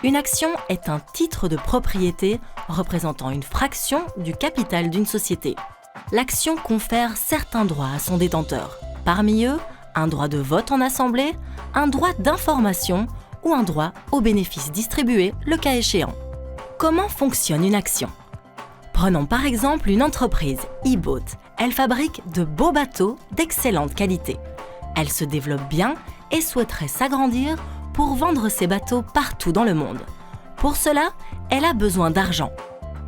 Une action est un titre de propriété représentant une fraction du capital d'une société. L'action confère certains droits à son détenteur. Parmi eux, un droit de vote en assemblée, un droit d'information ou un droit aux bénéfices distribués, le cas échéant. Comment fonctionne une action ? Prenons par exemple une entreprise, e-Boat. Elle fabrique de beaux bateaux d'excellente qualité. Elle se développe bien et souhaiterait s'agrandir pour vendre ses bateaux partout dans le monde. Pour cela, elle a besoin d'argent.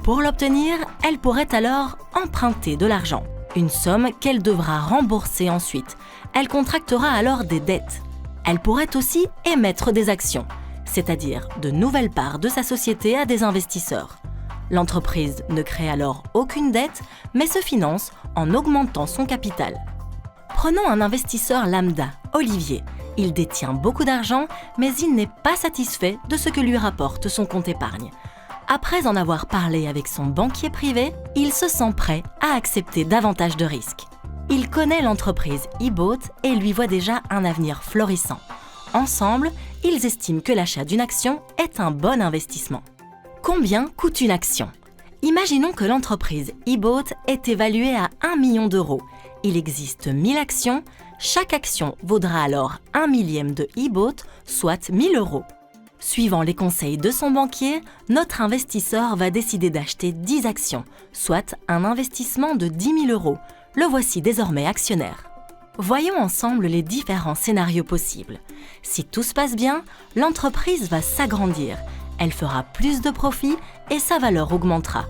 Pour l'obtenir, elle pourrait alors emprunter de l'argent, une somme qu'elle devra rembourser ensuite. Elle contractera alors des dettes. Elle pourrait aussi émettre des actions, c'est-à-dire de nouvelles parts de sa société à des investisseurs. L'entreprise ne crée alors aucune dette, mais se finance en augmentant son capital. Prenons un investisseur lambda, Olivier. Il détient beaucoup d'argent, mais il n'est pas satisfait de ce que lui rapporte son compte épargne. Après en avoir parlé avec son banquier privé, il se sent prêt à accepter davantage de risques. Il connaît l'entreprise e-Boat et lui voit déjà un avenir florissant. Ensemble, ils estiment que l'achat d'une action est un bon investissement. Combien coûte une action ? Imaginons que l'entreprise e-Boat est évaluée à 1 million d'euros. Il existe 1000 actions. Chaque action vaudra alors 1 millième de e-Boat, soit 1000 euros. Suivant les conseils de son banquier, notre investisseur va décider d'acheter 10 actions, soit un investissement de 10 000 euros. Le voici désormais actionnaire. Voyons ensemble les différents scénarios possibles. Si tout se passe bien, l'entreprise va s'agrandir. Elle fera plus de profits et sa valeur augmentera.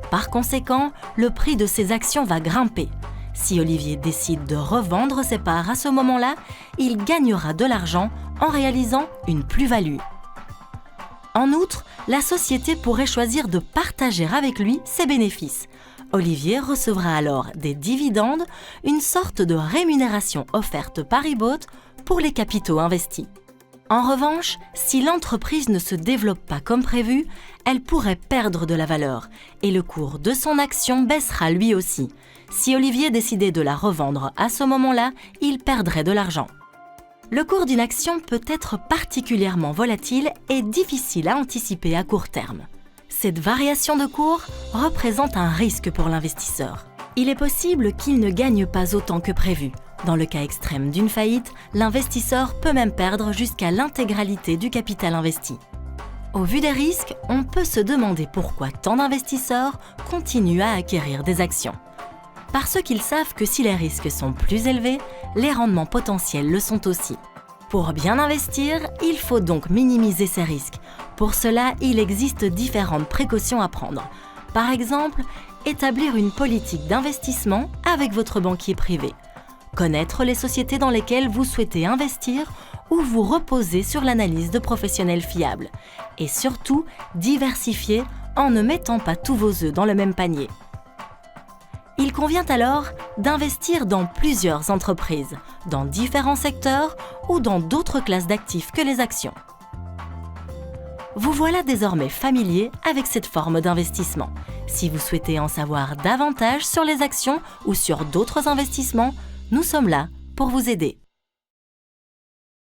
Par conséquent, le prix de ses actions va grimper. Si Olivier décide de revendre ses parts à ce moment-là, il gagnera de l'argent en réalisant une plus-value. En outre, la société pourrait choisir de partager avec lui ses bénéfices. Olivier recevra alors des dividendes, une sorte de rémunération offerte par e-Boat pour les capitaux investis. En revanche, si l'entreprise ne se développe pas comme prévu, elle pourrait perdre de la valeur et le cours de son action baissera lui aussi. Si Olivier décidait de la revendre à ce moment-là, il perdrait de l'argent. Le cours d'une action peut être particulièrement volatile et difficile à anticiper à court terme. Cette variation de cours représente un risque pour l'investisseur. Il est possible qu'il ne gagne pas autant que prévu. Dans le cas extrême d'une faillite, l'investisseur peut même perdre jusqu'à l'intégralité du capital investi. Au vu des risques, on peut se demander pourquoi tant d'investisseurs continuent à acquérir des actions. Parce qu'ils savent que si les risques sont plus élevés, les rendements potentiels le sont aussi. Pour bien investir, il faut donc minimiser ces risques. Pour cela, il existe différentes précautions à prendre. Par exemple, établir une politique d'investissement avec votre banquier privé. Connaître les sociétés dans lesquelles vous souhaitez investir ou vous reposer sur l'analyse de professionnels fiables. Et surtout, diversifier en ne mettant pas tous vos œufs dans le même panier. Il convient alors d'investir dans plusieurs entreprises, dans différents secteurs ou dans d'autres classes d'actifs que les actions. Vous voilà désormais familier avec cette forme d'investissement. Si vous souhaitez en savoir davantage sur les actions ou sur d'autres investissements, nous sommes là pour vous aider.